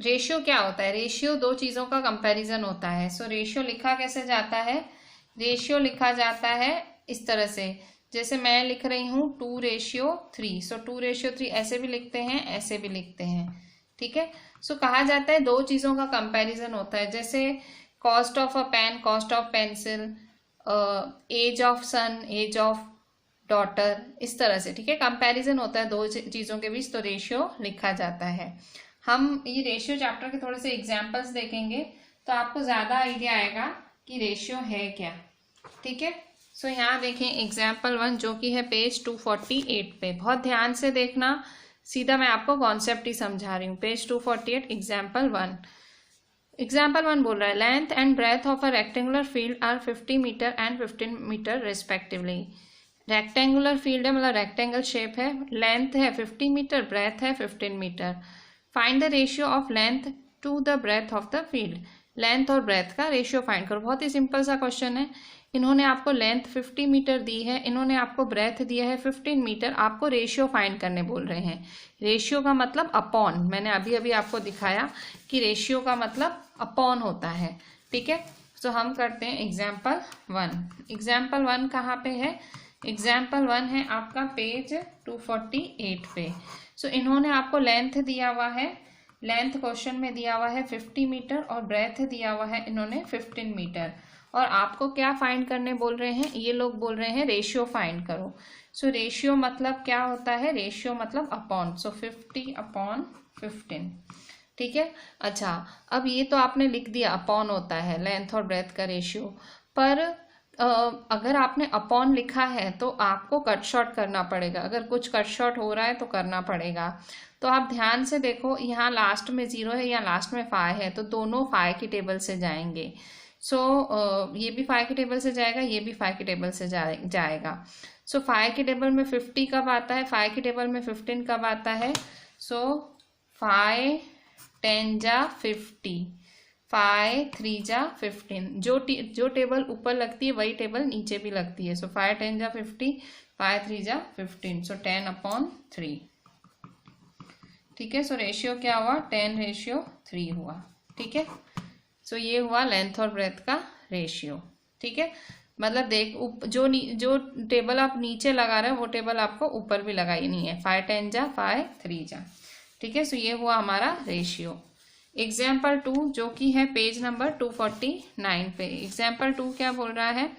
Ratio क्या होता है? रेशियो दो चीज़ों का कंपैरिजन होता है। सो रेशियो लिखा कैसे जाता है? रेशियो लिखा जाता है इस तरह से, जैसे मैं लिख रही हूँ 2:3। सो 2:3 ऐसे भी लिखते हैं, ऐसे भी लिखते हैं, ठीक है। सो कहा जाता है दो चीज़ों का कंपैरिजन होता है, जैसे cost of a pen, cost of pencil, age of son, age of daughter, इस तरह से, ठीक है। कंपैरिजन होता है दो चीज़ों के बीच, तो रेशियो लिखा जाता है। हम ये रेशियो चैप्टर के थोड़े से एग्जाम्पल्स देखेंगे तो आपको ज़्यादा आइडिया आएगा कि रेशियो है क्या, ठीक है। सो यहाँ देखें एग्जाम्पल 1 जो कि है पेज 248 पे। बहुत ध्यान से देखना, सीधा मैं आपको कॉन्सेप्ट ही समझा रही हूँ। Page 248 example 1। एग्जाम्पल 1 बोल रहा है length and breath of a rectangular field are 50 metre and 15 metre respectively. Rectangular field है मतलब रेक्टेंगल शेप है, लेंथ है 50 मीटर, ब्रेथ है 15 metre. Find the ratio of length to the breadth of the field. Length और breadth का ratio find करो। बहुत ही simple सा क्वेश्चन है। इन्होंने आपको लेंथ 50 मीटर दी है, इन्होंने आपको ब्रेथ दिया है 15 मीटर, आपको रेशियो फाइंड करने बोल रहे हैं। रेशियो का मतलब अपॉन, मैंने अभी अभी आपको दिखाया कि रेशियो का मतलब अपॉन होता है, ठीक है। तो हम करते हैं एग्जाम्पल 1। एग्जाम्पल 1 कहाँ पे है? एग्जाम्पल 1 है आपका पेज 248 पे। सो इन्होंने आपको लेंथ दिया हुआ है, लेंथ क्वेश्चन में दिया हुआ है 50 मीटर और ब्रेथ दिया हुआ है इन्होंने 15 मीटर, और आपको क्या फाइंड करने बोल रहे हैं? ये लोग बोल रहे हैं रेशियो फाइंड करो। सो रेशियो मतलब क्या होता है? रेशियो मतलब अपॉन। सो 50/15, ठीक है। अच्छा, अब ये तो आपने लिख दिया अपॉन होता है लेंथ और ब्रेथ का रेशियो, पर अगर आपने अपॉन लिखा है तो आपको कट शॉर्ट करना पड़ेगा। अगर कुछ कट शॉर्ट हो रहा है तो करना पड़ेगा। तो आप ध्यान से देखो, यहाँ लास्ट में 0 है, यहाँ लास्ट में 5 है, तो दोनों 5 की टेबल से जाएंगे। सो ये भी 5 की टेबल से जाएगा, ये भी 5 की टेबल से जाएगा। सो 5 की टेबल में 50 कब आता है? 5 की टेबल में 15 कब आता है? सो 5 10 जा 50, 5 3 जा 15। जो टेबल ऊपर लगती है वही टेबल नीचे भी लगती है। सो 5 10 जा 50, 5 3 जा 15, सो 10/3, ठीक है। सो रेशियो क्या हुआ? 10:3 हुआ, ठीक है। सो ये हुआ लेंथ और ब्रेथ का रेशियो, ठीक है। मतलब देख, जो टेबल आप नीचे लगा रहे हैं वो टेबल आपको ऊपर भी लगानी है। 5 10 जा 5 3 जा, ठीक है। सो ये हुआ हमारा रेशियो। एग्जाम्पल 2 जो कि है पेज नंबर 249 पे। एग्जाम्पल 2 क्या बोल रहा है?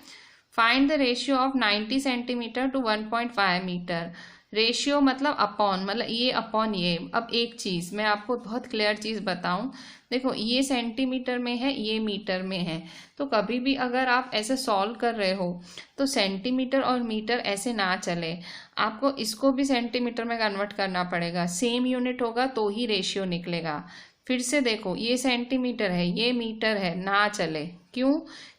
Find the ratio of 90 centimetre to 1.5 metre. Ratio मतलब अपॉन, मतलब ये अपॉन ये। अब एक चीज़ मैं आपको बहुत क्लियर चीज़ बताऊं, देखो ये सेंटीमीटर में है, ये मीटर में है, तो कभी भी अगर आप ऐसे सॉल्व कर रहे हो तो सेंटीमीटर और मीटर ऐसे ना चले, आपको इसको भी सेंटीमीटर में कन्वर्ट करना पड़ेगा। सेम यूनिट होगा तो ही रेशियो निकलेगा। फिर से देखो, ये सेंटीमीटर है, ये मीटर है, ना चले। क्यों?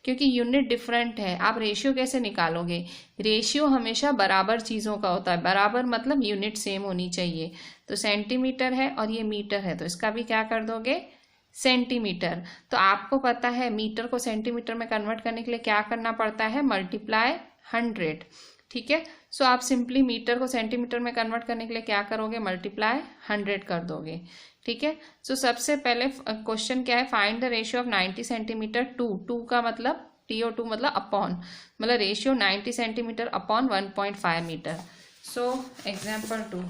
क्योंकि यूनिट डिफरेंट है। आप रेशियो कैसे निकालोगे? रेशियो हमेशा बराबर चीज़ों का होता है। बराबर मतलब यूनिट सेम होनी चाहिए। तो सेंटीमीटर है और ये मीटर है, तो इसका भी क्या कर दोगे? सेंटीमीटर। तो आपको पता है मीटर को सेंटीमीटर में कन्वर्ट करने के लिए क्या करना पड़ता है? मल्टीप्लाई 100, ठीक है। सो आप सिंपली मीटर को सेंटीमीटर में कन्वर्ट करने के लिए क्या करोगे? मल्टीप्लाई 100 कर दोगे, ठीक है। सो सबसे पहले क्वेश्चन क्या है? Find the ratio of 90 centimetre to का मतलब TO2 मतलब अपॉन, मतलब ratio 90 centimetre upon 1.5 metre. So example 2।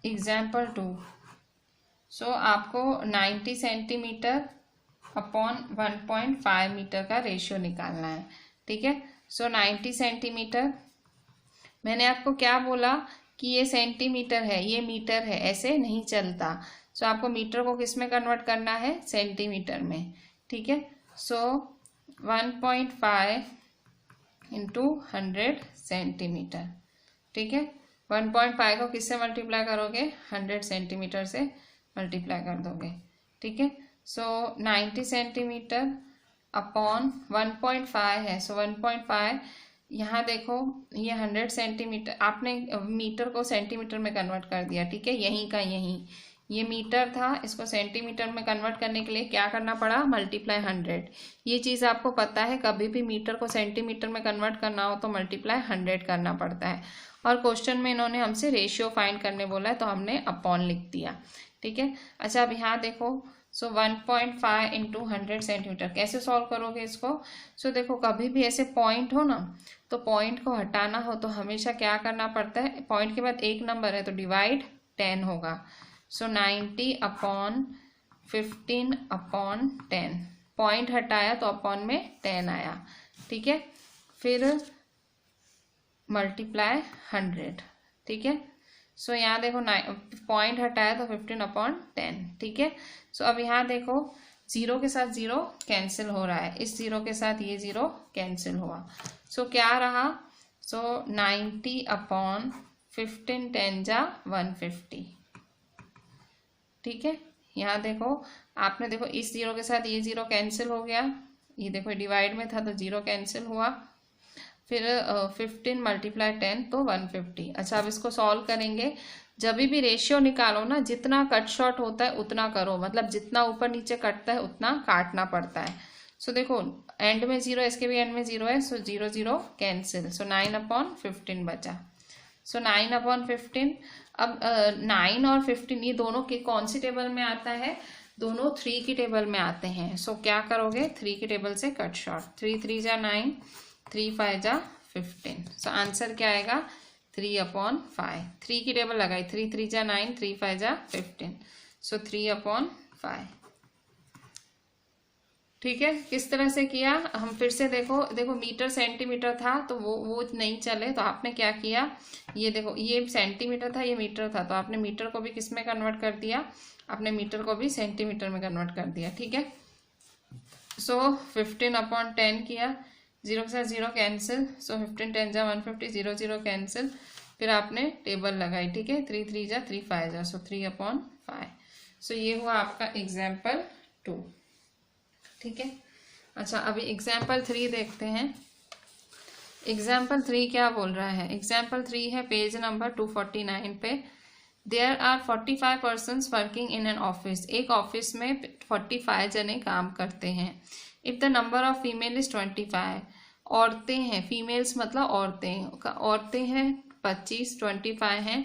Example 2। So आपको 90 सेंटीमीटर अपॉन 1.5 मीटर का रेशियो निकालना है, ठीक है। सो 90 सेंटीमीटर, मैंने आपको क्या बोला कि ये सेंटीमीटर है, ये मीटर है, ऐसे नहीं चलता। सो आपको मीटर को किस में कन्वर्ट करना है? सेंटीमीटर में, ठीक है। सो 1.5 इंटू 100 सेंटीमीटर, ठीक है। 1.5 को किससे मल्टीप्लाई करोगे? 100 सेंटीमीटर से मल्टीप्लाई कर दोगे, ठीक है। सो 90 सेंटीमीटर अपॉन 1.5 है, सो 1.5, यहाँ देखो ये 100 सेंटीमीटर, आपने मीटर को सेंटीमीटर में कन्वर्ट कर दिया, ठीक है। यहीं का यहीं, ये मीटर था, इसको सेंटीमीटर में कन्वर्ट करने के लिए क्या करना पड़ा, मल्टीप्लाई 100। ये चीज़ आपको पता है, कभी भी मीटर को सेंटीमीटर में कन्वर्ट करना हो तो मल्टीप्लाई 100 करना पड़ता है। और क्वेश्चन में इन्होंने हमसे रेशियो फाइंड करने बोला है तो हमने अपॉन लिख दिया, ठीक है। अच्छा अब यहाँ देखो, सो 1.5 इंटू 100 सेंटीमीटर, कैसे सॉल्व करोगे इसको। सो देखो कभी भी ऐसे पॉइंट हो ना, तो पॉइंट को हटाना हो तो हमेशा क्या करना पड़ता है, पॉइंट के बाद एक नंबर है तो डिवाइड 10 होगा। सो 90 अपॉन 15 अपॉन 10, पॉइंट हटाया तो अपॉन में 10 आया, ठीक है। फिर मल्टीप्लाई 100, ठीक है। सो यहाँ देखो पॉइंट हटाया तो 15 अपॉन 10, ठीक है। सो अब यहाँ देखो जीरो के साथ जीरो कैंसिल हो रहा है, इस जीरो के साथ ये जीरो कैंसिल हुआ। सो क्या रहा, सो 90 अपॉन 15, 10 जा 150, ठीक है। यहाँ देखो आपने देखो इस जीरो के साथ ये जीरो कैंसिल हो गया, ये देखो डिवाइड में था तो जीरो कैंसिल हुआ। फिर 15 मल्टीप्लाई 10 तो 150। अच्छा अब इसको सॉल्व करेंगे। जब भी रेशियो निकालो ना, जितना कट शॉर्ट होता है उतना करो, मतलब जितना ऊपर नीचे कटता है उतना काटना पड़ता है। सो देखो एंड में जीरो, इसके भी एंड में जीरो है, सो जीरो जीरो कैंसिल। सो 9 अपॉन 15 बचा। सो 9 अपॉन 15। अब 9 और 15 ये दोनों के कौन सी टेबल में आता है, दोनों 3 की टेबल में आते हैं। सो क्या करोगे, 3 की टेबल से कट शॉर्ट, 3 3 जा 9, 3 5 जा 15। सो आंसर क्या आएगा, 3 अपॉन 5। 3 की टेबल लगाई, 3 3 जा 9, 3 5 जा 15। सो 3 अपॉन 5, ठीक है। किस तरह से किया, हम फिर से देखो मीटर सेंटीमीटर था तो वो नहीं चले, तो आपने क्या किया, ये देखो ये सेंटीमीटर था, ये मीटर था, तो आपने मीटर को भी किस में कन्वर्ट कर दिया, आपने मीटर को भी सेंटीमीटर में कन्वर्ट कर दिया, ठीक है। सो 15 अपॉन 10 किया, जीरो के साथ जीरो कैंसिल। सो 15 10 जा 150, जीरो जीरो कैंसिल। फिर आपने टेबल लगाई, ठीक है, 3 3 जा 3 5 जा, सो 3 अपॉन 5। सो ये हुआ आपका एग्जाम्पल 2, ठीक है। अच्छा अभी एग्जाम्पल 3 देखते हैं। एग्जाम्पल 3 क्या बोल रहा है, एग्जाम्पल 3 है पेज नंबर 249 पे। There are 45 persons working in an office, एक ऑफिस में 45 जने काम करते हैं। If the number of female is 25, औरतें हैं, फीमेल्स मतलब औरतें हैं 25, 25 हैं,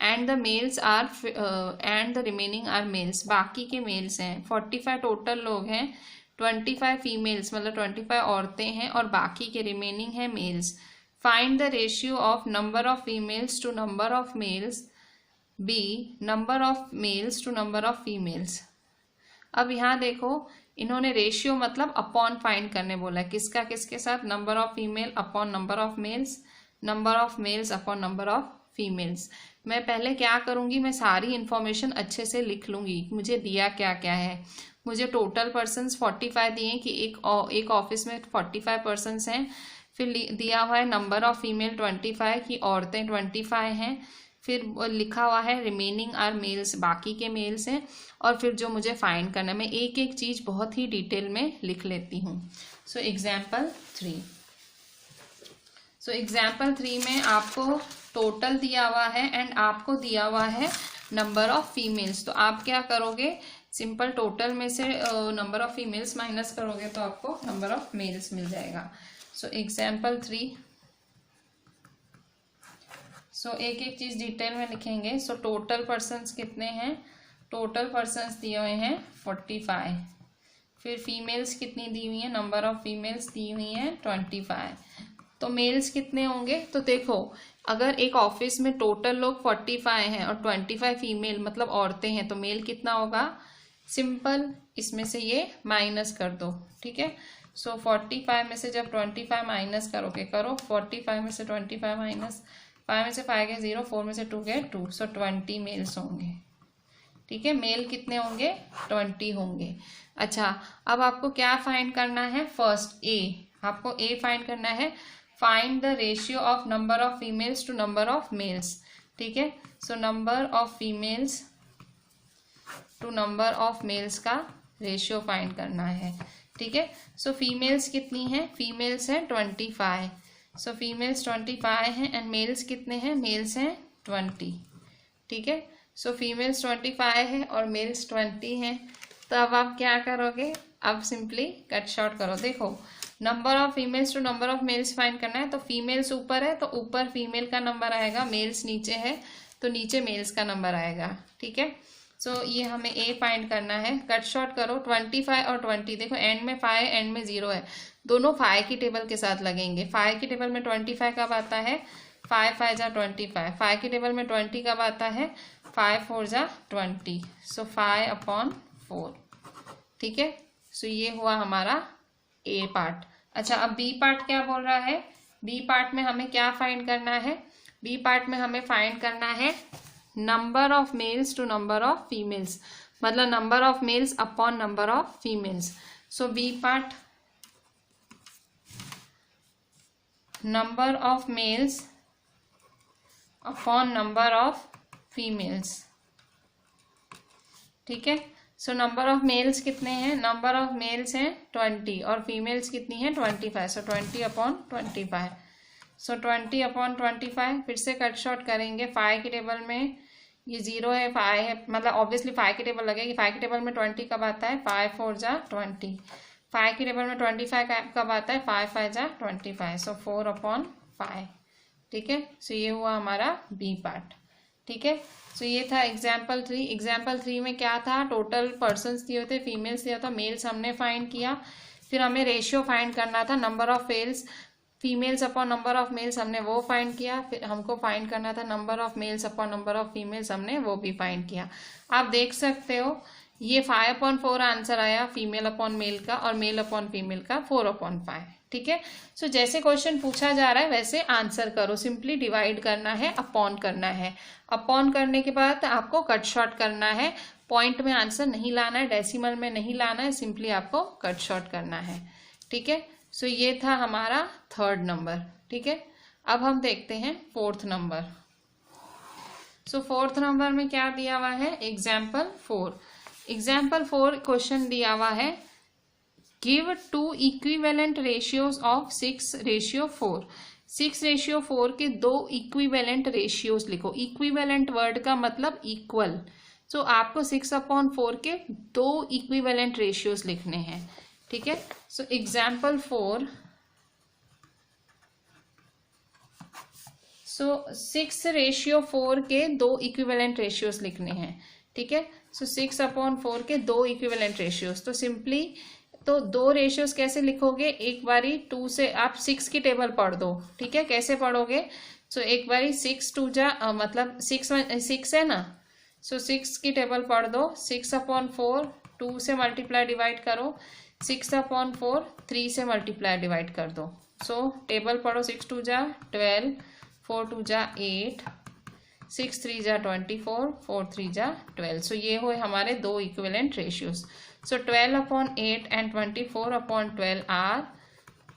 and the males are and the remaining are males, बाकी के मेल्स हैं। 45 टोटल लोग हैं, 25 फीमेल्स मतलब 25 औरतें हैं और बाकी के रिमेनिंग है males. Find the ratio of number of females to number of males, B number of males to number of females. अब यहाँ देखो इन्होंने रेशियो मतलब अपॉन फाइंड करने बोला है, किसका किसके साथ, number of female upon number of mails, number of males upon number of females. मैं पहले क्या करूँगी, मैं सारी इन्फॉर्मेशन अच्छे से लिख लूँगी, मुझे दिया क्या क्या है। मुझे टोटल पर्सन्स 45 दिए कि एक ऑफिस में 45 पर्सन्स हैं। फिर दिया हुआ है नंबर ऑफ फीमेल 25 की औरतें 25 हैं। फिर लिखा हुआ है रिमेनिंग आर मेल्स, बाकी के मेल्स हैं। और फिर जो मुझे फाइंड करना है, मैं एक एक चीज़ बहुत ही डिटेल में लिख लेती हूँ। सो एग्जाम्पल 3, सो एग्जाम्पल 3 में आपको टोटल दिया हुआ है एंड आपको दिया हुआ है नंबर ऑफ फीमेल्स। तो आप क्या करोगे, सिंपल टोटल में से नंबर ऑफ फीमेल्स माइनस करोगे तो आपको नंबर ऑफ मेल्स मिल जाएगा। सो एग्जाम्पल 3, सो एक एक चीज़ डिटेल में लिखेंगे। सो टोटल पर्सन्स कितने हैं, टोटल पर्सन्स दिए हुए हैं 45। फिर फीमेल्स कितनी दी हुई हैं, नंबर ऑफ फीमेल्स दी हुई हैं 25। तो मेल्स कितने होंगे, तो देखो अगर एक ऑफिस में टोटल लोग 45 हैं और 25 फीमेल मतलब औरतें हैं, तो मेल कितना होगा, सिंपल इसमें से ये माइनस कर दो, ठीक है। सो 45 में से जब 25 माइनस करोगे, करो 45 में से 25 माइनस, 5 में से 5 गए 0, 4 में से 2 गए 2, सो 20 मेल्स होंगे, ठीक है। मेल कितने होंगे, 20 होंगे। अच्छा अब आपको क्या फाइंड करना है, फर्स्ट ए, आपको ए फाइंड करना है। Find the ratio of number of females to number of males, ठीक है। So number of females to number of males का रेशियो फाइंड करना है, ठीक है। सो फीमेल्स कितनी हैं, फीमेल्स हैं 25, सो फीमेल्स 25 हैं एंड मेल्स कितने हैं, मेल्स हैं 20, ठीक है। सो फीमेल्स 25 है और मेल्स 20 हैं। तो अब आप क्या करोगे, अब सिंपली कट शॉर्ट करो। देखो number of females to number of males find करना है, तो फीमेल्स ऊपर है तो ऊपर फीमेल का नंबर आएगा, मेल्स नीचे है तो नीचे मेल्स का नंबर आएगा। ठीक है, सो ये हमें ए फाइंड करना है। कट शॉर्ट करो 25 और 20, देखो एंड में 5 एंड में 0 है, दोनों 5 की टेबल के साथ लगेंगे। 5 की टेबल में 25 कब आता है, 5 5 जा 25। 5 की टेबल में 20 कब आता है, 5 4 जा 20। सो 5/4। ठीक है, सो ये हुआ हमारा ए पार्ट। अच्छा, अब बी पार्ट क्या बोल रहा है, बी पार्ट में हमें क्या फाइंड करना है, बी पार्ट में हमें फाइंड करना है number of males to number of females, मतलब number of males upon number of females. So B part, number of males upon number of females. ठीक है, सो नंबर ऑफ मेल्स कितने हैं, number of mails हैं 20 और females कितनी हैं 25। सो 20/25। सो 20/25 फिर से कट शॉर्ट करेंगे। 5 की टेबल में ये 0 है, 5 है, मतलब ऑब्वियसली 5 की टेबल लगेगी। 5 की टेबल में 20 कब आता है, 5 4 जा 20। 5 की टेबल में 25 कब आता है, 5 5 जा 25। सो 4/5। ठीक है, सो ये हुआ हमारा बी पार्ट। ठीक है, सो ये था एग्जाम्पल 3। एग्जाम्पल 3 में क्या था, टोटल पर्सन्स दिए होते, फीमेल्स दिया था, मेल्स हमने फाइंड किया। फिर हमें रेशियो फाइंड करना था, number of females upon number of mails हमने वो फाइंड किया। फिर हमको फाइंड करना था number of males upon number of females, हमने वो भी फाइंड किया। आप देख सकते हो ये 5/4 आंसर आया फीमेल अपॉन मेल का, और मेल अपॉन फीमेल का 4/5। ठीक है, सो जैसे क्वेश्चन पूछा जा रहा है वैसे आंसर करो, सिंपली डिवाइड करना है, अपॉन करना है। अपॉन करने के बाद आपको कट शॉर्ट करना है, पॉइंट में आंसर नहीं लाना है, डेसिमल में नहीं लाना है, सिंपली आपको कट शॉर्ट करना है। ठीक है, सो ये था हमारा 3rd नंबर। ठीक है, अब हम देखते हैं 4th नंबर। सो 4th नंबर में क्या दिया हुआ है, एग्जाम्पल 4। एग्जाम्पल 4 क्वेश्चन दिया हुआ है, गिव 2 इक्विवेलेंट रेशियोज ऑफ 6/4। 6/4 के 2 इक्विवेलेंट रेशियोज लिखो। इक्विवेलेंट वर्ड का मतलब इक्वल, सो आपको 6/4 के 2 इक्विवेलेंट रेशियोज लिखने हैं। ठीक है, सो एग्जाम्पल 4, सो 6/4 के 2 इक्विवेलेंट रेशियोज लिखने हैं। ठीक है, सो 6/4 के 2 इक्विवेलेंट रेशियोज, तो सिंपली तो 2 रेशियोज कैसे लिखोगे, एक बारी 2 से आप 6 की टेबल पढ़ दो। ठीक है, कैसे पढ़ोगे, सो एक बारी 6 2 जा मतलब 6 है ना, सो 6 की टेबल पढ़ दो। 6/4 2 से मल्टीप्लाई डिवाइड करो, 6/4 3 से मल्टीप्लाई डिवाइड कर दो। सो टेबल पढ़ो, 6 2 जा 12, 4 2 जा 8, 6 3 जा 24, 4 3 जा 12। सो ये हुए हमारे 2 equivalent ratios. So 12/8 and 24/12 are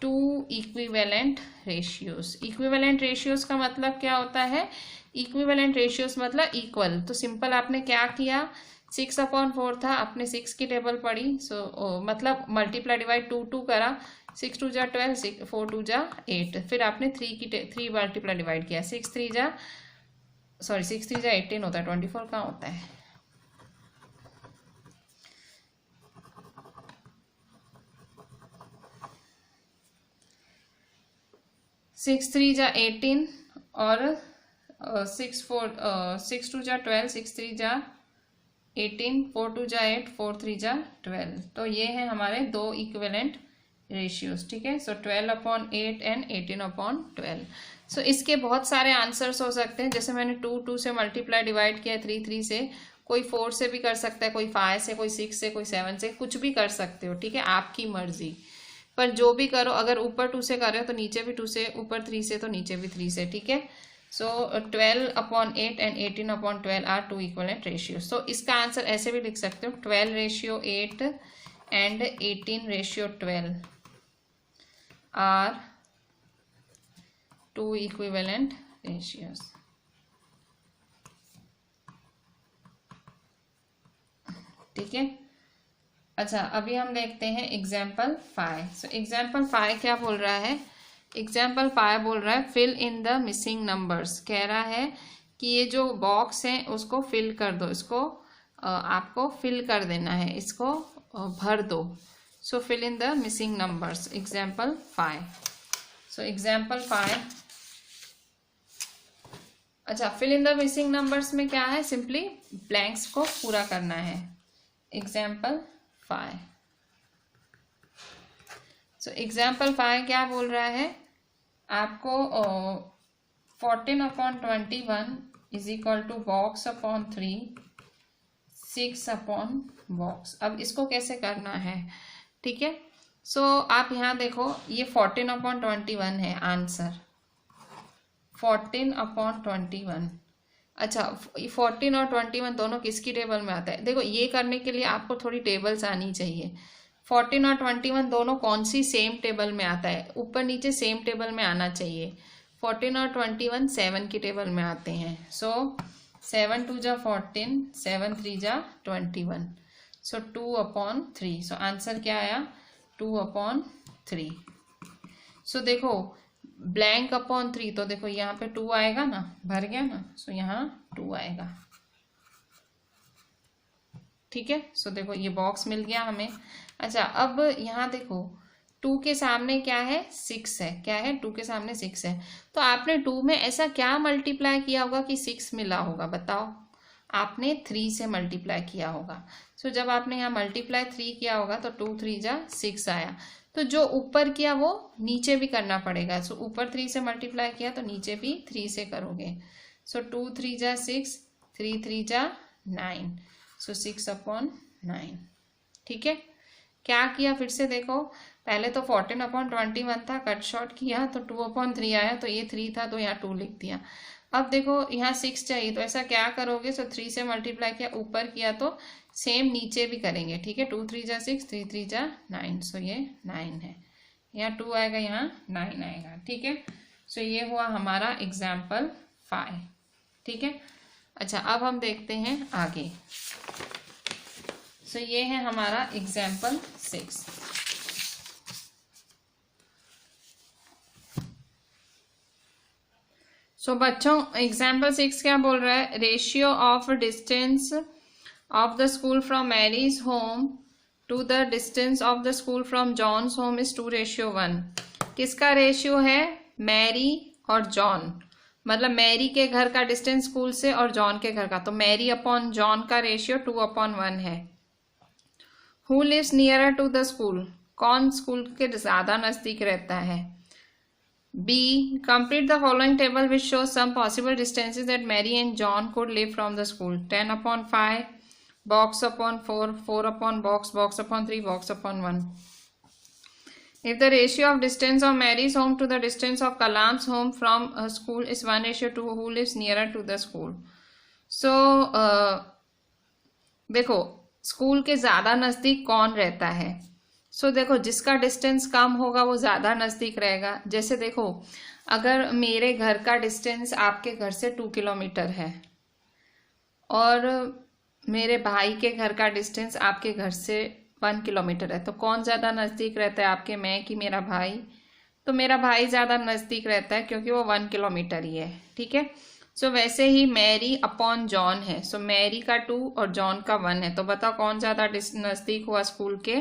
2 equivalent ratios. Equivalent ratios का मतलब क्या होता है, इक्विवेलेंट रेशियोज मतलब इक्वल। तो सिंपल आपने क्या किया, 6/4 था, आपने 6 की टेबल पढ़ी, सो मतलब मल्टीप्लाई डिवाइड 2 2 करा, 6 2 जा 12, 4 2 जा 8, फिर आपने 3 मल्टीप्लाई डिवाइड किया, 6 3 जा 18 होता है, 24 कहाँ होता है। सिक्स 3 जा 18 और 6 2 जा 12, 6 3 जा 18, 4 2 जा 8, 4 3 जा 12। तो ये है हमारे 2 इक्विवेलेंट रेशियोज। ठीक है, सो 12/8 एंड 18/12। सो इसके बहुत सारे आंसर्स हो सकते हैं, जैसे मैंने 2 2 से मल्टीप्लाई डिवाइड किया, 3 3 से, कोई 4 से भी कर सकता है, कोई 5 से, कोई 6 से, कोई 7 से, कुछ भी कर सकते हो। ठीक है, आपकी मर्जी, पर जो भी करो, अगर ऊपर 2 से कर रहे हो तो नीचे भी 2 से, ऊपर 3 से तो नीचे भी 3 से। ठीक है, सो 12/8 एंड 18/12 आर 2 इक्विवेलेंट रेशियोज। तो इसका आंसर ऐसे भी लिख सकते हो, 12/8 एंड 18/12 आर 2 इक्विवेलेंट रेशियोज। ठीक है, अच्छा अभी हम देखते हैं एग्जाम्पल 5। सो एग्जाम्पल 5 क्या बोल रहा है, एग्जाम्पल 5 बोल रहा है fill in the missing numbers. कह रहा है कि ये जो बॉक्स है उसको फिल कर दो, इसको आपको फिल कर देना है, इसको भर दो। So fill in the missing numbers. Example 5। So example 5, अच्छा fill in the missing numbers में क्या है, सिंपली ब्लैंक्स को पूरा करना है। एग्जाम्पल 5। सो एग्जाम्पल 5 क्या बोल रहा है आपको, 14/21 is equal to box upon 3, 6 upon box. अब इसको कैसे करना है, ठीक है। सो आप यहाँ देखो, ये 14/21 है आंसर, 14/21। अच्छा 14 और 21 दोनों किसकी टेबल में आता है, देखो ये करने के लिए आपको थोड़ी टेबल्स आनी चाहिए। 14 और 21 दोनों कौन सी सेम टेबल में आता है, ऊपर नीचे सेम टेबल में आना चाहिए। 14 और 21 7 की टेबल में आते हैं। सो 7 2 जा 14, 7 3 जा 21। सो 2/3। सो आंसर क्या आया, 2/3। सो देखो ब्लैंक अपॉन 3, तो देखो यहाँ पे 2 आएगा ना, भर गया ना, सो यहाँ 2 आएगा, ठीक है। सो देखो ये बॉक्स मिल गया हमें। अच्छा अब यहाँ देखो 2 के सामने क्या है, 6 है, क्या है 2 के सामने 6 है। तो आपने 2 में ऐसा क्या मल्टीप्लाई किया होगा कि 6 मिला होगा, बताओ। आपने 3 से मल्टीप्लाई किया होगा। सो जब आपने यहाँ मल्टीप्लाई 3 किया होगा तो 2 3 जा 6 आया। तो जो ऊपर किया वो नीचे भी करना पड़ेगा। सो ऊपर 3 से मल्टीप्लाई किया तो नीचे भी 3 से करोगे। सो 2 3 जा 6, 3 3 जा 9। सो 6/9, ठीक है। क्या किया फिर से देखो, पहले तो 14/21 था, कट शॉर्ट किया तो 2/3 आया, तो ये 3 था तो यहाँ 2 लिख दिया। अब देखो यहाँ 6 चाहिए, तो ऐसा क्या करोगे, सो 3 से मल्टीप्लाई किया, ऊपर किया तो सेम नीचे भी करेंगे, ठीक है। 2 3 जा 6, 3 3 जा 9। सो ये 9 है, यहाँ 2 आएगा, यहाँ 9 आएगा, ठीक है। सो ये हुआ हमारा एग्जाम्पल 5, ठीक है। अच्छा अब हम देखते हैं आगे। सो ये है हमारा एग्जाम्पल 6। सो बच्चों एग्जाम्पल 6 क्या बोल रहा है, ratio of distance of the school from Mary's home to the distance of the school from John's home is 2:1। किसका रेशियो है, मैरी और जॉन, मतलब मैरी के घर का डिस्टेंस स्कूल से और जॉन के घर का, तो मैरी अपॉन जॉन का रेशियो 2/1 है। Who lives nearer to the school, कौन स्कूल के ज्यादा नजदीक रहता है। B, complete the following table which show some possible distances that Mary and John could live from the school. 10/5, box upon 4, 4/box, box upon 3, box upon 1. If the ratio of distance of Mary's home to the distance of Kalam's home from a school is 1:2, who lives nearer to the school? So देखो school के ज़्यादा नज़दीक कौन रहता है। सो देखो जिसका distance कम होगा वो ज़्यादा नज़दीक रहेगा। जैसे देखो अगर मेरे घर का डिस्टेंस आपके घर से 2 किलोमीटर है और मेरे भाई के घर का डिस्टेंस आपके घर से 1 किलोमीटर है, तो कौन ज़्यादा नज़दीक रहता है आपके, मैं कि मेरा भाई। तो मेरा भाई ज़्यादा नज़दीक रहता है क्योंकि वो 1 किलोमीटर ही है, ठीक है। सो वैसे ही मैरी अपॉन जॉन है, सो मैरी का 2 और जॉन का 1 है, तो बताओ कौन ज़्यादा नज़दीक हुआ स्कूल के,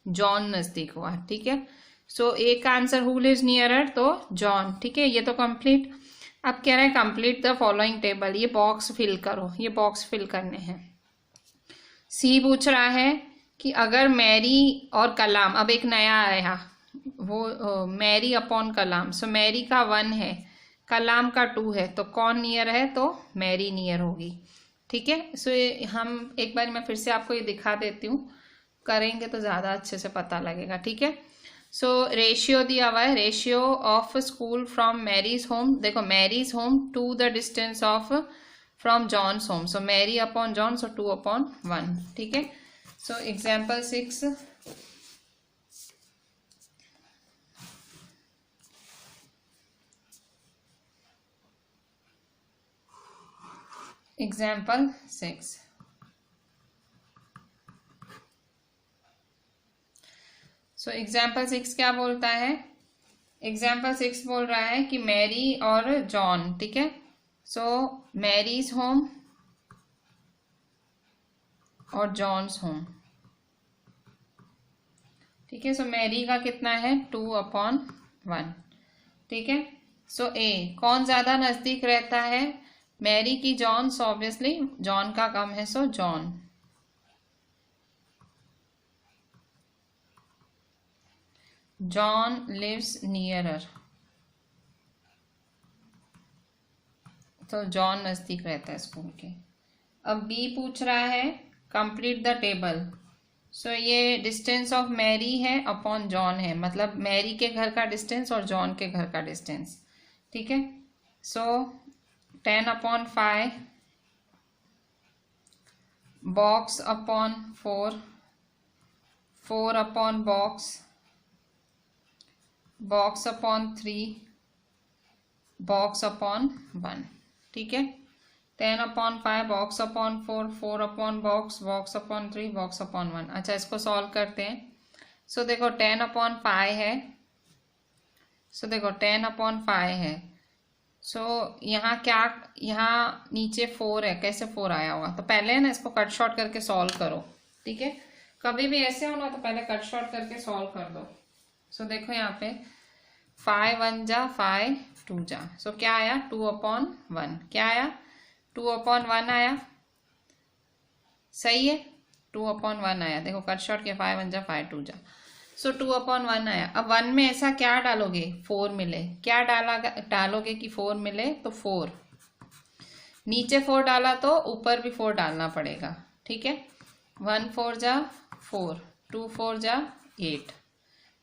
जॉन नज़दीक हुआ, ठीक है। सो एक का आंसर हु लिव्स नियरर, तो जॉन, ठीक है। ये तो कंप्लीट। अब कह रहे हैं कंप्लीट द फॉलोइंग टेबल, ये बॉक्स फिल करो, ये बॉक्स फिल करने हैं। सी पूछ रहा है कि अगर मैरी और कलाम, अब एक नया आया वो मैरी अपॉन कलाम, सो मैरी का 1 है, कलाम का 2 है, तो कौन नियर है, तो मैरी नियर होगी, ठीक है। सो हम एक बार मैं फिर से आपको ये दिखा देती हूँ, करेंगे तो ज़्यादा अच्छे से पता लगेगा, ठीक है। सो रेशियो दिया हुआ है, ratio of school from Mary's home, देखो Mary's home to the distance of from John's home, so Mary upon John, so 2/1, ठीक है। So example 6, example 6। So example 6 क्या बोलता है, एग्जाम्पल 6 बोल रहा है कि मैरी और जॉन, ठीक है। सो मैरीज होम और जॉन्स होम। ठीक है, सो मैरी का कितना है 2/1। ठीक है, सो ए कौन ज्यादा नजदीक रहता है, मैरी की जॉन, सो ऑब्वियसली जॉन का कम है, so John. John lives nearer, तो जॉन नजदीक रहता है स्कूल के। अब बी पूछ रहा है कंप्लीट द टेबल। सो ये डिस्टेंस ऑफ मैरी है अपॉन जॉन है, मतलब मैरी के घर का डिस्टेंस और जॉन के घर का डिस्टेंस। ठीक है, सो 10/5 बॉक्स अपॉन 4, 4/बॉक्स, बॉक्स अपॉन 3, बॉक्स अपॉन 1। ठीक है, 10/5 बॉक्स अपॉन 4, 4/बॉक्स, बॉक्स अपॉन 3, बॉक्स अपॉन 1। अच्छा, इसको सॉल्व करते हैं। सो देखो 10/5 है, सो देखो 10/5 है। सो यहाँ क्या, यहाँ नीचे 4 है, कैसे 4 आया होगा, तो पहले ना इसको कट शॉर्ट करके सॉल्व करो। ठीक है, कभी भी ऐसे हो ना तो पहले कट शॉर्ट करके सॉल्व कर दो। सो देखो यहाँ पे 5 1 जा 5 2 जा, सो क्या आया 2/1, क्या आया 2/1 आया, सही है 2/1 आया। देखो कट शॉर्ट के 5 1 जा 5 2 जा, सो 2/1 आया। अब 1 में ऐसा क्या डालोगे 4 मिले, क्या डालोगे कि 4 मिले, तो 4 नीचे 4 डाला तो ऊपर भी 4 डालना पड़ेगा। ठीक है, 1 4 जा 4, 2 4 जा 8,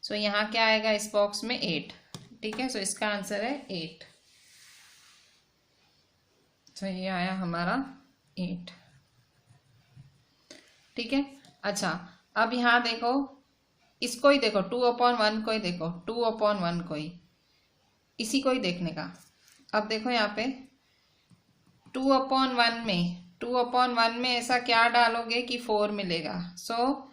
सो यहाँ क्या आएगा इस बॉक्स में 8। ठीक है, सो इसका आंसर है 8। तो ये आया हमारा 8। ठीक है, अच्छा अब यहाँ देखो, इसको ही देखो 2/1 को ही देखो, 2/1 को ही, इसी को ही देखने का। अब देखो यहाँ पे 2/1 में ऐसा क्या डालोगे कि 4 मिलेगा। सो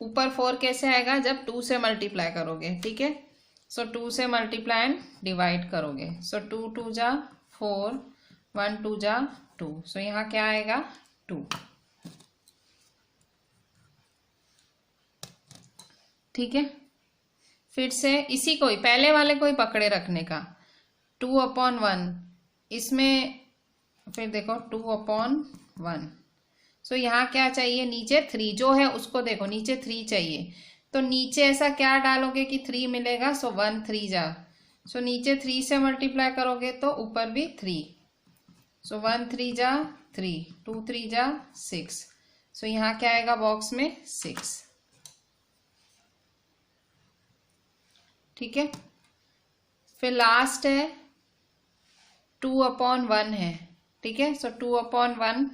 ऊपर 4 कैसे आएगा, जब 2 से मल्टीप्लाई करोगे। ठीक है, सो 2 से मल्टीप्लाई एंड डिवाइड करोगे। सो 2 2 जा 4, 1 2 जा 2, सो यहाँ क्या आएगा 2। ठीक है, फिर से इसी को ही, पहले वाले को ही पकड़े रखने का, 2/1 इसमें, फिर देखो 2/1। सो यहाँ क्या चाहिए, नीचे 3 जो है उसको देखो, नीचे 3 चाहिए, तो नीचे ऐसा क्या डालोगे कि 3 मिलेगा। सो 1 3 जा, सो नीचे 3 से मल्टीप्लाई करोगे तो ऊपर भी 3, सो 1 3 जा 3, 2 3 जा 6, सो यहाँ क्या आएगा बॉक्स में 6। ठीक है, फिर लास्ट है 2/1 है। ठीक है, सो 2/1,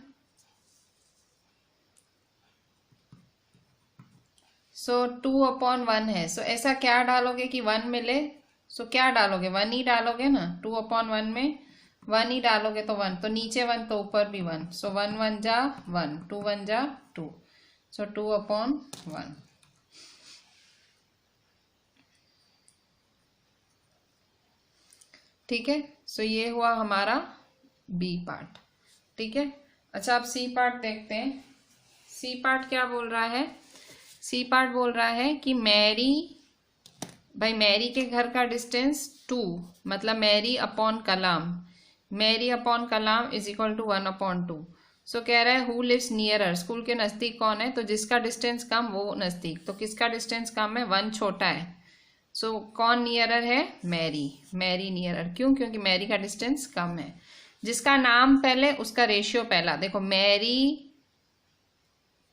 सो 2/1 है, सो ऐसा क्या डालोगे कि 1 मिले। सो क्या डालोगे, 1 ही डालोगे ना, 2/1 में 1 ही डालोगे तो 1, तो नीचे 1 तो ऊपर भी 1, सो 1 1 जा 1, 2 1 जा 2, सो 2/1। ठीक है, सो ये हुआ हमारा बी पार्ट। ठीक है, अच्छा अब सी पार्ट देखते हैं। सी पार्ट क्या बोल रहा है, सी पार्ट बोल रहा है कि मैरी, भाई मैरी के घर का डिस्टेंस 2, मतलब Mary upon column, Mary upon column is equal to 1/2। So कह रहा है हु लिव्स नियरर, स्कूल के नज़दीक कौन है, तो जिसका डिस्टेंस कम वो नज़दीक, तो किसका डिस्टेंस कम है, 1 छोटा है। सो कौन नियरर है, मैरी, मैरी नियरर, क्यों, क्योंकि मैरी का डिस्टेंस कम है। जिसका नाम पहले उसका रेशियो पहला, देखो Mary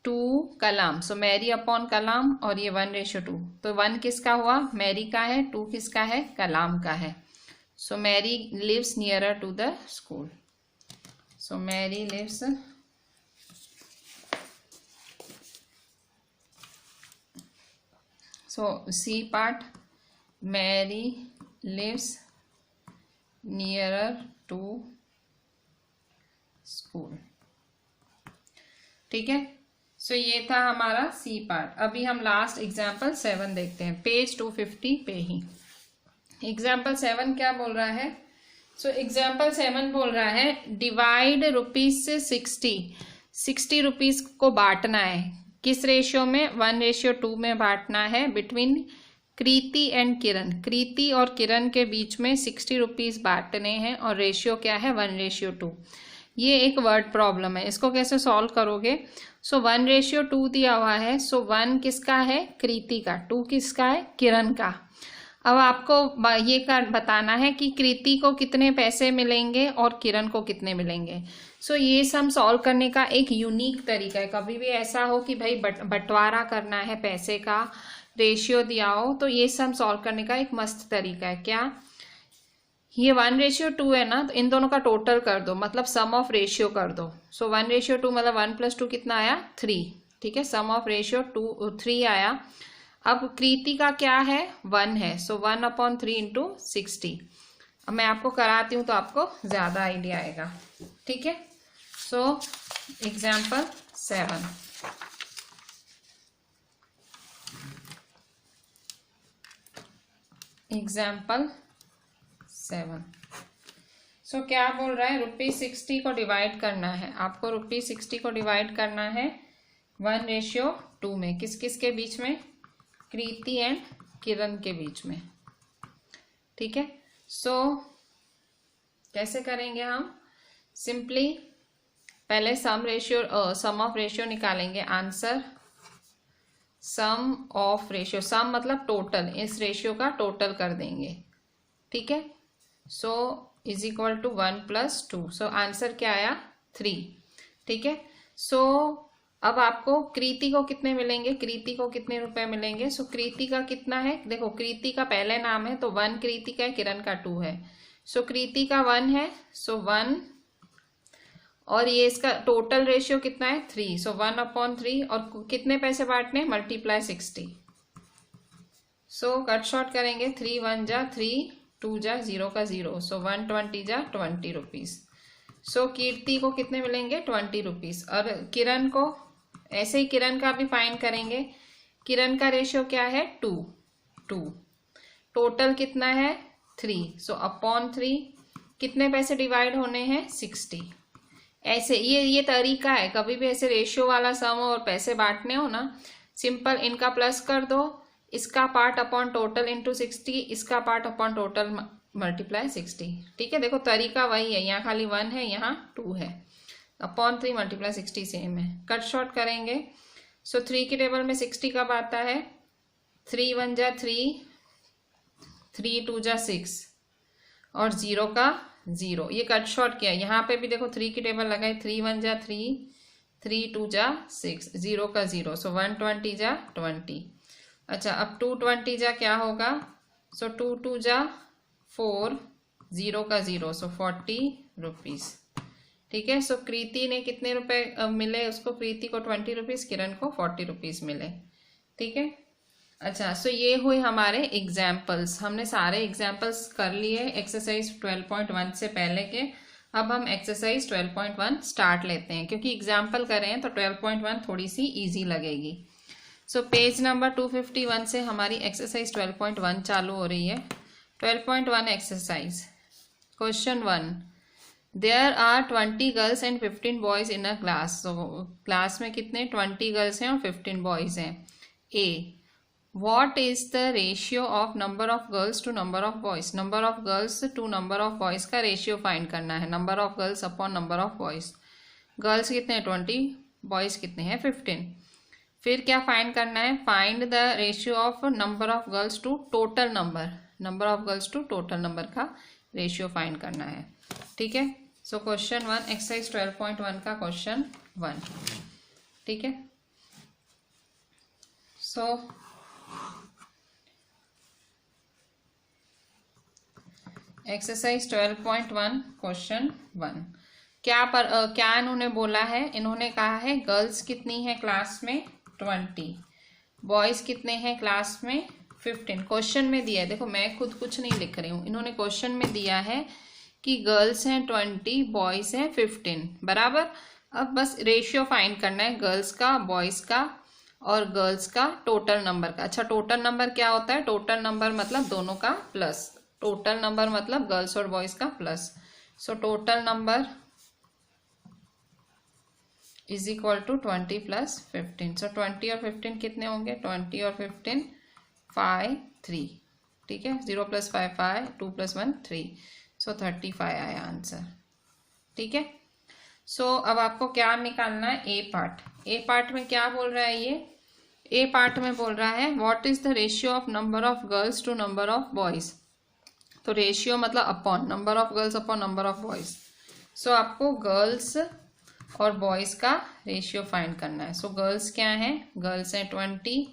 to Kalam, so Mary upon Kalam, और ये 1:2, तो 1 किसका हुआ, मैरी का है, 2 किसका है, कलाम का है। So Mary lives nearer to the school, so Mary lives so C part, Mary lives nearer to school. ठीक है, सो ये था हमारा सी पार्ट। अभी हम लास्ट एग्जाम्पल 7 देखते हैं, पेज 250 पे ही। एग्जाम्पल 7 क्या बोल रहा है सो एग्जाम्पल 7 बोल रहा है डिवाइड ₹60 रुपीज को बांटना है। किस रेशियो में? 1:2 में बांटना है बिटवीन कृति एंड किरण। कृति और किरण के बीच में 60 रुपीज बांटने हैं और रेशियो क्या है? 1:2। ये एक वर्ड प्रॉब्लम है, इसको कैसे सॉल्व करोगे? सो 1:2 दिया हुआ है, सो 1 किसका है? कृति का। 2 किसका है? किरण का। अब आपको ये बताना है कि कृति को कितने पैसे मिलेंगे और किरण को कितने मिलेंगे। सो ये सम सॉल्व करने का एक यूनिक तरीका है। कभी भी ऐसा हो कि भाई बंटवारा करना है पैसे का, रेशियो दिया हो, तो ये सम सॉल्व करने का एक मस्त तरीका है। क्या? ये 1:2 है ना, तो इन दोनों का टोटल कर दो, मतलब सम ऑफ रेशियो कर दो। सो 1:2 मतलब 1 + 2 कितना आया? 3। ठीक है, सम ऑफ रेशियो 3 आया। अब कृति का क्या है? 1 है, सो 1/3 × 60। अब मैं आपको कराती हूँ तो आपको ज्यादा आइडिया आएगा। ठीक है, सो एग्जाम्पल 7। एग्जाम्पल 7। सो क्या बोल रहा है? ₹60 को डिवाइड करना है। आपको ₹60 को डिवाइड करना है 1:2 में। किस किस के बीच में? कृति एंड किरण के बीच में। ठीक है, सो कैसे करेंगे हम? सिंपली पहले सम ऑफ रेशियो निकालेंगे। आंसर सम ऑफ रेशियो, सम मतलब टोटल, इस रेशियो का टोटल कर देंगे। ठीक है, so is equal to 1 + 2। So answer क्या आया? 3। ठीक है, सो अब आपको कृति को कितने मिलेंगे? कृति को कितने रुपए मिलेंगे? सो कृति का कितना है? देखो कृति का पहले नाम है तो 1 कृति का है, किरण का 2 है। सो कृति का 1 है, सो 1, और ये इसका टोटल रेशियो कितना है? 3। सो 1/3, और कितने पैसे बांटने? मल्टीप्लाई 60। सो कट शॉर्ट करेंगे। 3 1 जा 3, 2 जा 0 का 0, सो 120 जा 20 रुपीज। सो कीर्ति को कितने मिलेंगे? 20 रुपीज। और किरण को ऐसे ही किरण का भी फाइंड करेंगे। किरण का रेशियो क्या है? 2। टोटल कितना है? 3। सो अपॉन 3 कितने पैसे डिवाइड होने हैं? 60। ऐसे ये तरीका है। कभी भी ऐसे रेशियो वाला सम और पैसे बांटने हो ना, सिंपल इनका प्लस कर दो, इसका पार्ट अपॉन टोटल इंटू 60, इसका पार्ट अपॉन टोटल मल्टीप्लाई 60। ठीक है, देखो तरीका वही है, यहाँ खाली 1 है, यहाँ 2 है। अपॉन 3 मल्टीप्लाई 60 सेम है। कट शॉर्ट करेंगे। सो 3 की टेबल में 60 कब आता है? 3 1 जा 3, 3 2 जा 6, और 0 का 0। ये कट शॉर्ट किया। यहाँ पे भी देखो 3 की टेबल लगाई। 3 1 जा 3, 3 2 जा 6, 0 का 0, सो 120 जा 20। अच्छा, अब 220 जा क्या होगा? सो 2 2 जा 4, 0 का 0, सो 40 रुपीज। ठीक है, सो कृति ने कितने रुपए मिले उसको? कृति को 20 रुपीज, किरण को 40 रुपीज मिले। ठीक है, अच्छा, सो ये हुए हमारे एग्जाम्पल्स। हमने सारे एग्जाम्पल्स कर लिए एक्सरसाइज 12.1 से पहले के। अब हम एक्सरसाइज 12.1 स्टार्ट लेते हैं, क्योंकि एग्जाम्पल करें हैं तो 12.1 थोड़ी सी इजी लगेगी। सो पेज नंबर 251 से हमारी एक्सरसाइज 12.1 चालू हो रही है। 12.1 exercise. Question 1, there are 20 girls and 15 boys in a class. So class में कितने? 20 गर्ल्स हैं और 15 बॉयज हैं। A, what is the ratio of number of girls to number of boys. Number of girls to number of boys का ratio find करना है। Number of girls upon number of boys. Girls कितने हैं? 20, boys कितने हैं? 15। फिर क्या find करना है? Find the ratio of number of girls to total number. Number of girls to total number का रेशियो फाइंड करना है। ठीक है, सो क्वेश्चन 1 एक्सरसाइज 12.1 का क्वेश्चन 1। ठीक है, सो एक्सरसाइज 12.1 क्वेश्चन 1। क्या इन्होंने बोला है? इन्होंने कहा है गर्ल्स कितनी है क्लास में? 20, बॉयज कितने हैं क्लास में? 15। क्वेश्चन में दिया है, देखो मैं खुद कुछ नहीं लिख रही हूँ, इन्होंने क्वेश्चन में दिया है कि गर्ल्स हैं 20, बॉयज हैं 15, बराबर। अब बस रेशियो फाइंड करना है गर्ल्स का, बॉयज का और गर्ल्स का टोटल नंबर का। अच्छा, टोटल नंबर क्या होता है? टोटल नंबर मतलब दोनों का प्लस। टोटल नंबर मतलब गर्ल्स और बॉयज का plus. So total number is equal to 20 + 15। So 20 और 15 कितने होंगे? 20 और 15 5 3, ठीक है। 0 + 5 5, 2 + 1 3, सो 35 आया आंसर, ठीक है। सो अब आपको क्या निकालना है? ए पार्ट। ए पार्ट में क्या बोल रहा है ये? ए पार्ट में बोल रहा है what is the ratio of number of girls to number of boys. तो रेशियो मतलब upon number of girls upon number of boys. So आपको गर्ल्स और बॉयज का रेशियो फाइंड करना है। सो गर्ल्स क्या है? गर्ल्स है 20,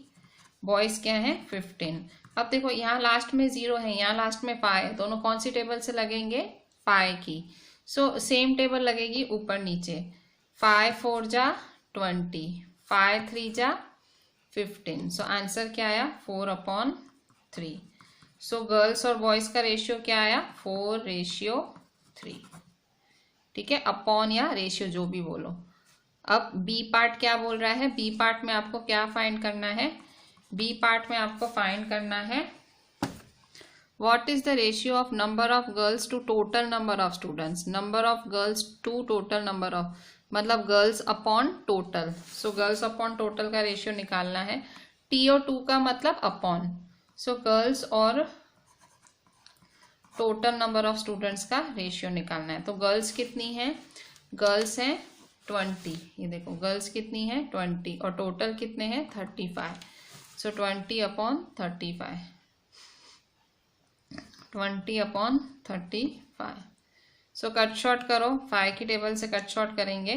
बॉयज क्या है 15। अब देखो यहाँ लास्ट में 0 है, यहाँ लास्ट में पाई है, दोनों कौन सी टेबल से लगेंगे? पाई की। सो सेम टेबल लगेगी ऊपर नीचे। 5 4 जा 20, 5 3 जा 15। सो आंसर क्या आया? 4/3। सो गर्ल्स और बॉयज का रेशियो क्या आया? 4:3, ठीक है। अपॉन या रेशियो जो भी बोलो। अब बी पार्ट क्या बोल रहा है? बी पार्ट में आपको क्या फाइंड करना है? बी पार्ट में आपको फाइंड करना है what is the ratio of number of girls to total number of students. Number of girls to total number of मतलब girls upon total. So girls upon total का ratio निकालना है। T और to का मतलब upon. So girls और total number of students का ratio निकालना है। तो गर्ल्स कितनी है? गर्ल्स हैं 20, ये देखो गर्ल्स कितनी है 20 और टोटल कितने हैं 35। सो 20/35, 20/35। सो कट शॉर्ट करो, 5 की टेबल से कट शॉर्ट करेंगे।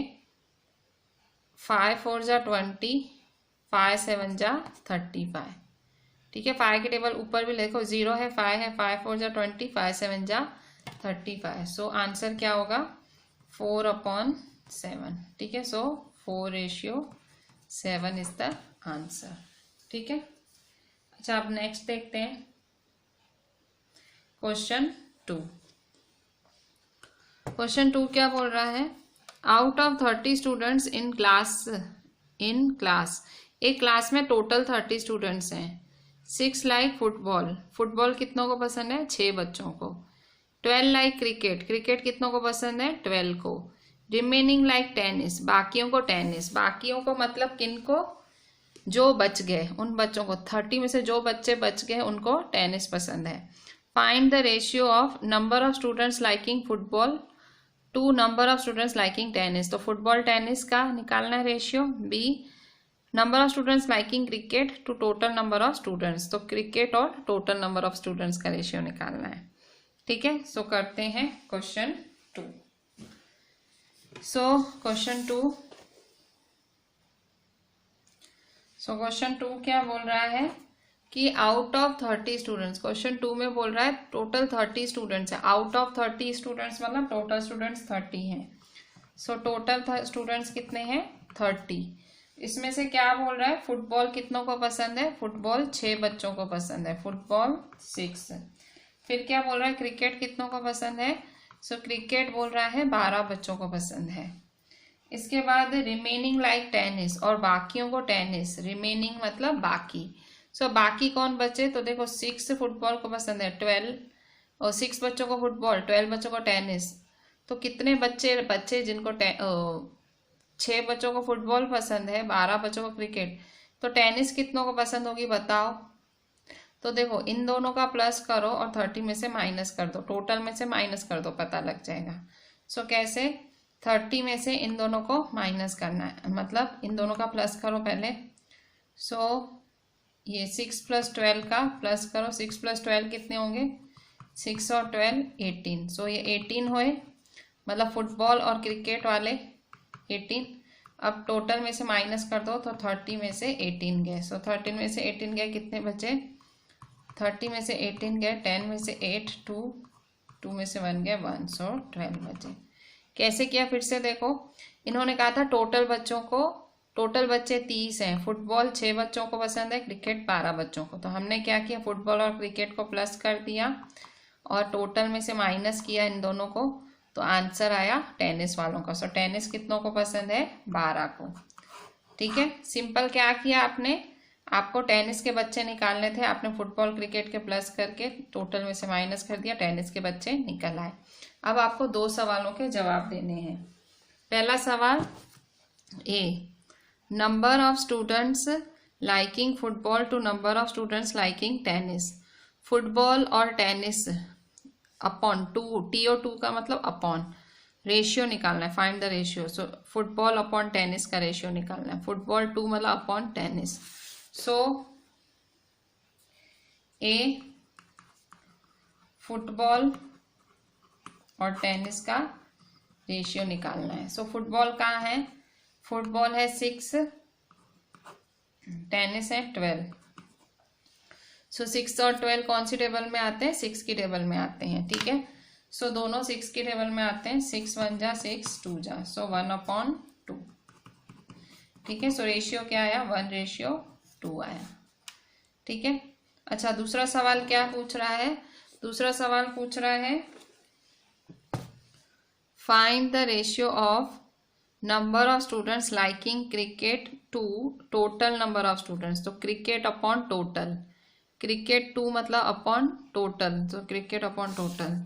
5 4 जा 20, 5 7 जा 35, ठीक है। 5 की टेबल ऊपर भी देखो 0 है 5 है, 5 4 जा 20, 5 7 जा 35। सो आंसर क्या होगा? 4/7, ठीक है। सो 4:7 इज द आंसर, ठीक है। अच्छा अब नेक्स्ट देखते हैं क्वेश्चन 2। क्वेश्चन 2 क्या बोल रहा है? Out of 30 students in class, एक क्लास में टोटल 30 स्टूडेंट्स हैं। 6 लाइक फुटबॉल, फुटबॉल कितनों को पसंद है? 6 बच्चों को। 12 लाइक क्रिकेट, क्रिकेट कितनों को पसंद है? 12 को। रिमेनिंग लाइक टेनिस, बाकियों को टेनिस, बाकियों को मतलब किन को? जो बच गए उन बच्चों को, 30 में से जो बच्चे बच गए उनको टेनिस पसंद है। Find the ratio of number of students liking football to number of students liking tennis. तो फुटबॉल टेनिस का निकालना है ratio. B number of students liking cricket to total number of students. तो क्रिकेट और total number of students का ratio निकालना है, ठीक है। सो करते हैं क्वेश्चन 2। सो क्वेश्चन 2 क्या बोल रहा है कि आउट ऑफ 30 स्टूडेंट्स, क्वेश्चन 2 में बोल रहा है टोटल 30 स्टूडेंट्स है। आउट ऑफ 30 स्टूडेंट्स मतलब टोटल स्टूडेंट्स 30 हैं। सो टोटल स्टूडेंट्स कितने हैं? 30। इसमें से क्या बोल रहा है? फुटबॉल कितनों को पसंद है? फुटबॉल 6 बच्चों को पसंद है, फुटबॉल 6। फिर क्या बोल रहा है? क्रिकेट कितनों को पसंद है? सो क्रिकेट बोल रहा है 12 बच्चों को पसंद है। इसके बाद रिमेनिंग लाइक टेनिस, और बाकियों को टेनिस, रिमेनिंग मतलब बाकी। सो बाकी कौन बचे? तो देखो 6 फुटबॉल को पसंद है, 12 और 6 बच्चों को फुटबॉल, 12 बच्चों को टेनिस। तो कितने बच्चे जिनको 6 बच्चों को फुटबॉल पसंद है, 12 बच्चों को क्रिकेट, तो टेनिस कितनों को पसंद होगी बताओ? तो देखो इन दोनों का प्लस करो और 30 में से माइनस कर दो, टोटल में से माइनस कर दो, पता लग जाएगा। सो कैसे? 30 में से इन दोनों को माइनस करना है, मतलब इन दोनों का प्लस करो पहले। सो ये 6 + 12 का प्लस करो, 6 + 12 कितने होंगे? 6 और 12 18। सो ये 18 हुए, मतलब फुटबॉल और क्रिकेट वाले 18। अब टोटल में से माइनस कर दो तो 30 में से 18 गए। सो 30 में से 18 गए, कितने बचे? 30 में से 18 गए, 10 में से 8 2 में से 1 गया 1, सो 12 बचे। कैसे किया फिर से देखो, इन्होंने कहा था टोटल बच्चे 30 हैं, फुटबॉल 6 बच्चों को पसंद है, क्रिकेट 12 बच्चों को। तो हमने क्या किया? फुटबॉल और क्रिकेट को प्लस कर दिया और टोटल में से माइनस किया इन दोनों को, तो आंसर आया टेनिस वालों का। सो टेनिस कितनों को पसंद है? 12 को, ठीक है। सिंपल क्या किया आपने? आपको टेनिस के बच्चे निकालने थे, आपने फुटबॉल क्रिकेट के प्लस करके टोटल में से माइनस कर दिया, टेनिस के बच्चे निकल आए। अब आपको 2 सवालों के जवाब देने हैं। पहला सवाल A, number of students liking football to number of students liking tennis. Football और टेनिस अपॉन 2, TO2 का मतलब अपॉन, रेशियो निकालना है, find the ratio. So football upon tennis का रेशियो निकालना है, फुटबॉल 2 मतलब upon tennis. So A, football और टेनिस का रेशियो निकालना है। सो फुटबॉल कहाँ है, फुटबॉल है 6, टेनिस है 12। सो 6 और 12 कौन सी टेबल में आते हैं, 6 की टेबल में आते हैं, ठीक है। सो दोनों 6 की टेबल में आते हैं, 6 1 जा 6 2 जा, सो 1/2, ठीक है। सो रेशियो क्या आया, 1:2 आया, ठीक है। अच्छा, दूसरा सवाल क्या पूछ रहा है, दूसरा सवाल पूछ रहा है find the ratio of number of students liking cricket to total number of students. तो क्रिकेट अपॉन टोटल, क्रिकेट 2 मतलब अपॉन टोटल, तो cricket upon total.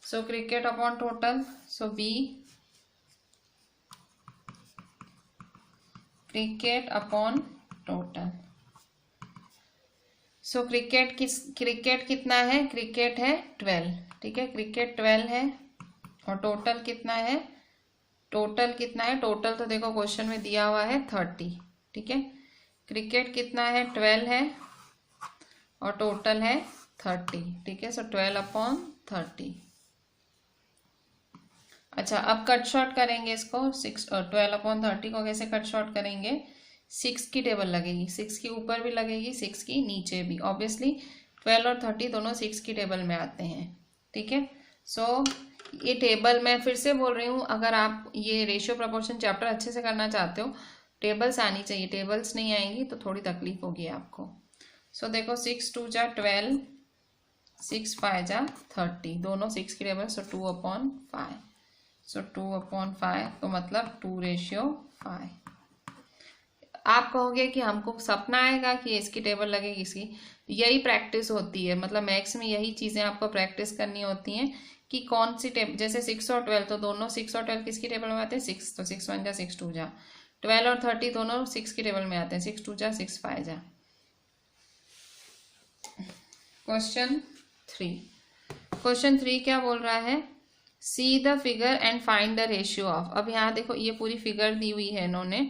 So cricket upon total, so B, cricket upon total. So cricket कितना है, cricket है 12, ठीक है, cricket 12 है। और टोटल कितना है, टोटल कितना है, टोटल तो देखो क्वेश्चन में दिया हुआ है 30, ठीक है। क्रिकेट कितना है, 12 है और टोटल है 30, ठीक है। सो 12/30। अच्छा, अब कट शॉर्ट करेंगे इसको, 12/30 को कैसे कट शॉर्ट करेंगे, 6 की टेबल लगेगी, 6 की ऊपर भी लगेगी, 6 की नीचे भी, ऑब्वियसली 12 और 30 दोनों 6 की टेबल में आते हैं, ठीक है। सो ये टेबल मैं फिर से बोल रही हूँ, अगर आप ये रेशियो प्रोपोर्शन चैप्टर अच्छे से करना चाहते हो, टेबल्स आनी चाहिए, टेबल्स नहीं आएंगी तो थोड़ी तकलीफ होगी आपको। सो देखो 6 2 जा 12, 6 5 जा 30, दोनों 6 की टेबल, सो 2/5, सो 2/5 तो मतलब 2:5। आप कहोगे कि हमको सपना आएगा कि इसकी टेबल लगेगी, इसकी, यही प्रैक्टिस होती है, मतलब मैथ्स में यही चीज़ें आपको प्रैक्टिस करनी होती हैं कि कौन सी टेबल, जैसे 6 और 12 तो दोनों 6 और 12 किसकी टेबल में आते हैं, 6, तो 6 1 जा 6 2 जा, 12 और 30 दोनों 6 की टेबल में आते हैं, 6 2 जा 6 5 जा। क्वेश्चन 3 क्या बोल रहा है, see the figure and find the ratio of. अब यहाँ देखो ये पूरी फिगर दी हुई है इन्होंने,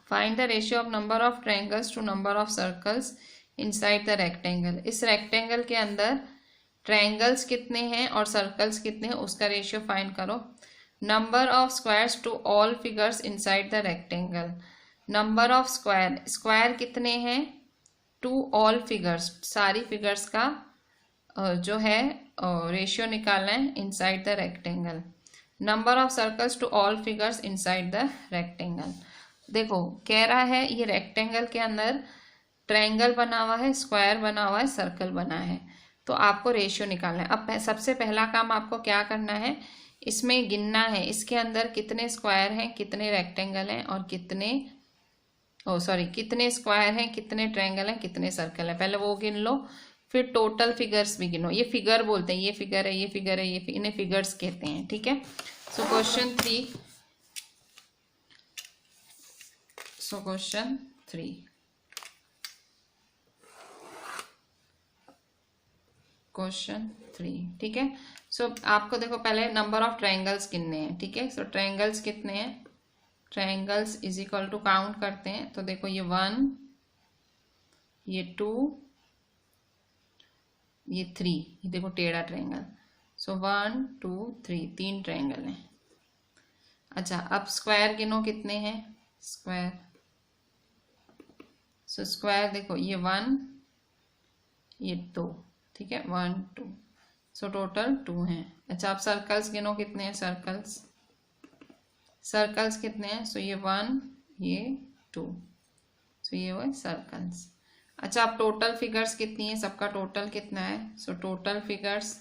find the ratio of number of triangles to number of circles inside the rectangle. इस रेक्टेंगल के अंदर ट्रायंगल्स कितने हैं और सर्कल्स कितने हैं, उसका रेशियो फाइंड करो। Number of squares to all figures inside the rectangle, number of square, square कितने हैं टू ऑल फिगर्स, सारी फिगर्स का जो है रेशियो निकालना है inside the rectangle. Number of circles to all figures inside the rectangle. देखो कह रहा है ये रेक्टेंगल के अंदर ट्रायंगल बना हुआ है, स्क्वायर बना हुआ है, सर्कल बना है, तो आपको रेशियो निकालना है। अब सबसे पहला काम आपको क्या करना है, इसमें गिनना है इसके अंदर कितने स्क्वायर हैं, कितने रेक्टेंगल हैं और कितने कितने स्क्वायर हैं, कितने ट्रायंगल हैं, कितने सर्कल हैं, पहले वो गिन लो, फिर टोटल फिगर्स भी गिनो। ये फिगर बोलते हैं, ये फिगर है, ये फिगर है, ये इन्हें फिगर्स कहते हैं, ठीक है। सो क्वेश्चन 3, क्वेश्चन 3, ठीक है। सो आपको देखो पहले नंबर ऑफ ट्रायंगल्स गिनने हैं, ठीक है। सो ट्रायंगल्स कितने हैं, triangles is equal to count करते हैं, तो देखो ये 1, ये 2, ये 3, ये देखो टेढ़ा ट्रायंगल, सो 1 2 3, 3 ट्रायंगल हैं। अच्छा, अब स्क्वायर गिनो कितने हैं, स्क्वायर, सो स्क्वायर देखो ये 1, ये 2, ठीक है, 1 2, सो टोटल 2 हैं। अच्छा, अब सर्कल्स गिनो कितने हैं, सर्कल्स कितने हैं, सो ये 1, ये 2, सो ये वो सर्कल्स। अच्छा, अब टोटल फिगर्स कितनी है, सबका टोटल कितना है, सो टोटल फिगर्स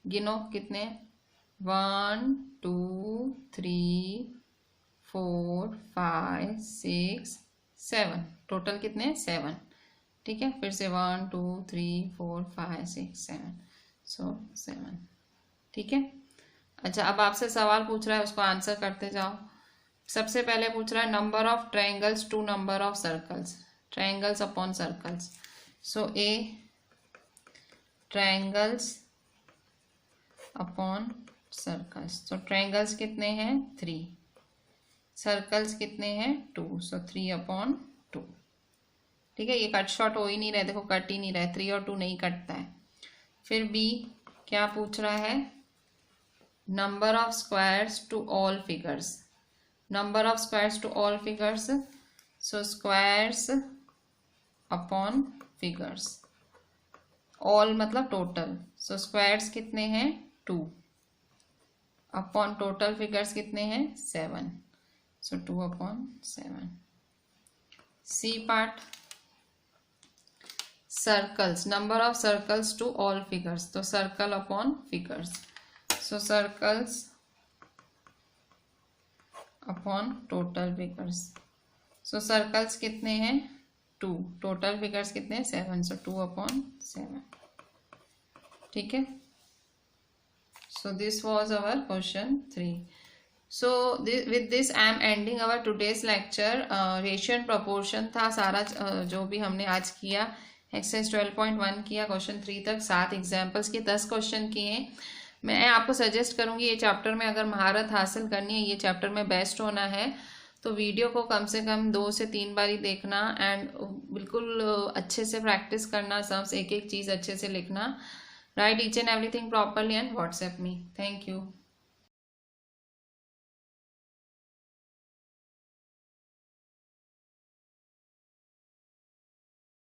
गिनो कितने, 1 2 3 4 5 6 7, टोटल कितने 7, ठीक है। फिर से 1 2 3 4 5 6 7, सो 7, ठीक है। अच्छा, अब आपसे सवाल पूछ रहा है, उसको आंसर करते जाओ। सबसे पहले पूछ रहा है number of triangles to number of circles, triangles upon circles. So A triangles upon circles, तो ट्रायंगल्स कितने हैं 3, सर्कल्स कितने हैं 2, सो 3 अपॉन 2, ठीक है। ये कट शॉर्ट हो ही नहीं रहे, देखो कट ही नहीं रहे, 3 और 2 नहीं कटता है। फिर बी क्या पूछ रहा है, number of squares to all figures, number of squares to all figures, so squares upon figures, all मतलब टोटल, सो स्क्वायर्स कितने हैं 2 अपॉन टोटल फिगर्स कितने हैं 7, so 2 upon 7। C part, circles, number of circles to all figures, तो circle upon figures, so circles upon total figures, so circles कितने हैं 2, total figures कितने हैं 7, सो 2 अपॉन 7, ठीक है। So this was our question 3. So with this I am ending our today's lecture. Ratio and proportion था सारा, जो भी हमने आज किया। एक्सरसाइज 12.1 किया, क्वेश्चन 3 तक 7 एग्जाम्पल्स के 10 क्वेश्चन किए। मैं आपको सजेस्ट करूंगी ये चैप्टर में अगर महारत हासिल करनी है, ये चैप्टर में बेस्ट होना है, तो वीडियो को कम से कम 2 से 3 बारी देखना एंड बिल्कुल अच्छे से प्रैक्टिस करना, सम्स एक एक चीज़ अच्छे से लिखना, right each and everything properly and WhatsApp me. Thank you.